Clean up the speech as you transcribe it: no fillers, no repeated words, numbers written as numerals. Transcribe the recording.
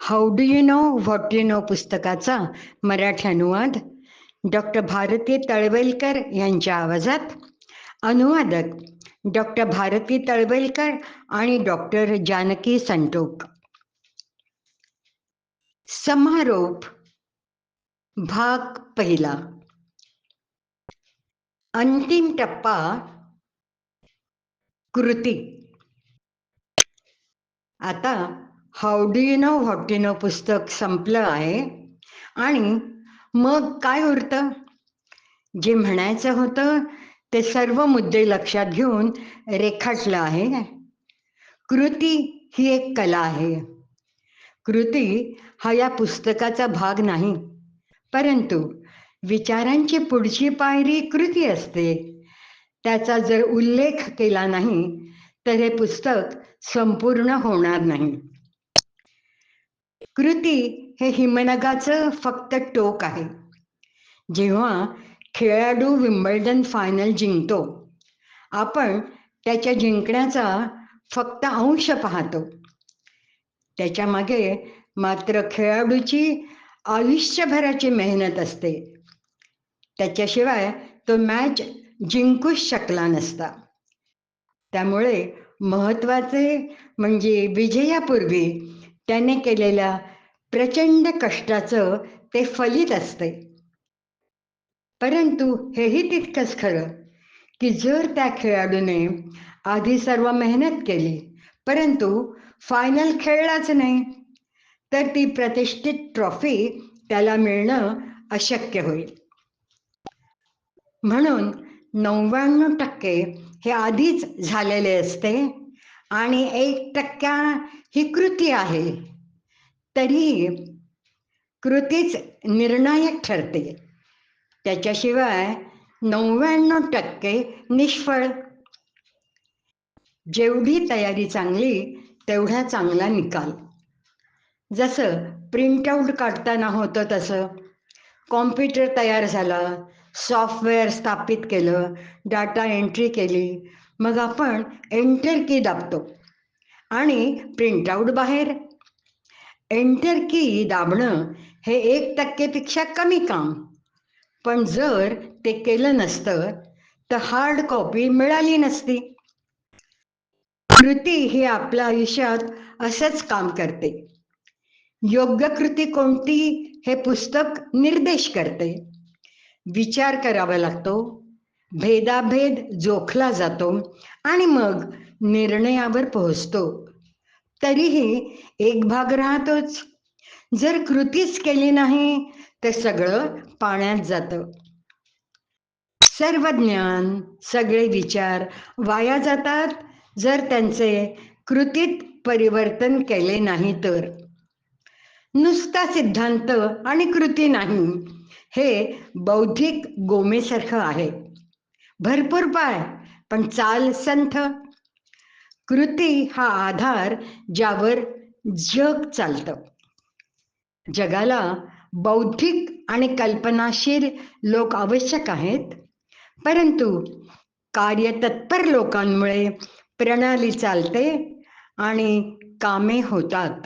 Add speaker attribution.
Speaker 1: How do you know what you know पुस्तकाचा मराठी अनुवाद doctor Bharti Talwalkar यांच्या आवाजात. अनुवादक डॉक्टर भारती तळवलकर आणि डॉक्टर जानकी संटोक. समारोप भाग पहिला. अंतिम टप्पा कृती. आता how do you know what you know पुस्तक संपलं आहे आणि मग काय उरतं? जे म्हणायचं होतं ते सर्व मुद्दे लक्षात घेऊन रेखाटलं आहे. कृती ही एक कला आहे. कृती हा या पुस्तकाचा भाग नाही, परंतु विचारांची पुढची पायरी कृती असते. त्याचा जर उल्लेख केला नाही तर हे पुस्तक संपूर्ण होणार नाही. कृती हे हिमनगाचं फक्त टोक आहे. जेव्हा खेळाडू विम्बल्डन फायनल जिंकतो, आपण त्याच्या जिंकण्याचा फक्त अंश पाहतो. त्याच्या मागे मात्र खेळाडूची आयुष्यभराची मेहनत असते. त्याच्याशिवाय तो मॅच जिंकूच शकला नसता. त्यामुळे महत्वाचे म्हणजे विजयापूर्वी त्याने केलेल्या प्रचंड कष्टाचं ते फलित असते. परंतु हेही तितकंच खरं की जर त्या खेळाडूने आधी सर्व मेहनत केली परंतु फायनल खेळलाच नाही तर ती प्रतिष्ठित ट्रॉफी त्याला मिळणं अशक्य होईल. म्हणून 99% हे आधीच झालेले असते आणि 1% ही कृती आहे. तरीही कृतीच निर्णायक ठरते. त्याच्याशिवाय 99% निष्फळ. जेवढी तयारी चांगली तेवढा चांगला निकाल. जसं प्रिंटआउट काढताना होतं तसं. कॉम्प्युटर तयार झाला, सॉफ्टवेअर स्थापित केलं, डाटा एंट्री केली, मग आपण एंटर की दाबतो आणि प्रिंटआउट बाहेर. एंटर की दाबणं हे 1% पेक्षा कमी काम, पण जर ते केलं नसतं तर हार्ड कॉपी मिळाली नसती. कृती ही आपल्या आयुष्यात असंच काम करते. योग्य कृती कोणती हे पुस्तक निर्देश करते. विचार करावा लागतो, भेदाभेद जोखला जातो आणि मग निर्णयावर पोहोचतो. तरीही एक भाग राहतोच. जर कृतीच केली नाही तर सगळं पाण्यात जातं. सर्व ज्ञान, सगळे विचार वाया जातात जर त्यांचे कृतीत परिवर्तन केले नाही तर. नुसता सिद्धांत आणि कृती नाही हे बौद्धिक गोमेसारखं आहे. भरपूर पाय पण चाल संथ. कृती हा आधार ज्यावर जग चालतं. जगाला बौद्धिक आणि कल्पनाशील लोक आवश्यक आहेत, परंतु कार्यतत्पर लोकांमुळे प्रणाली चालते आणि कामे होतात.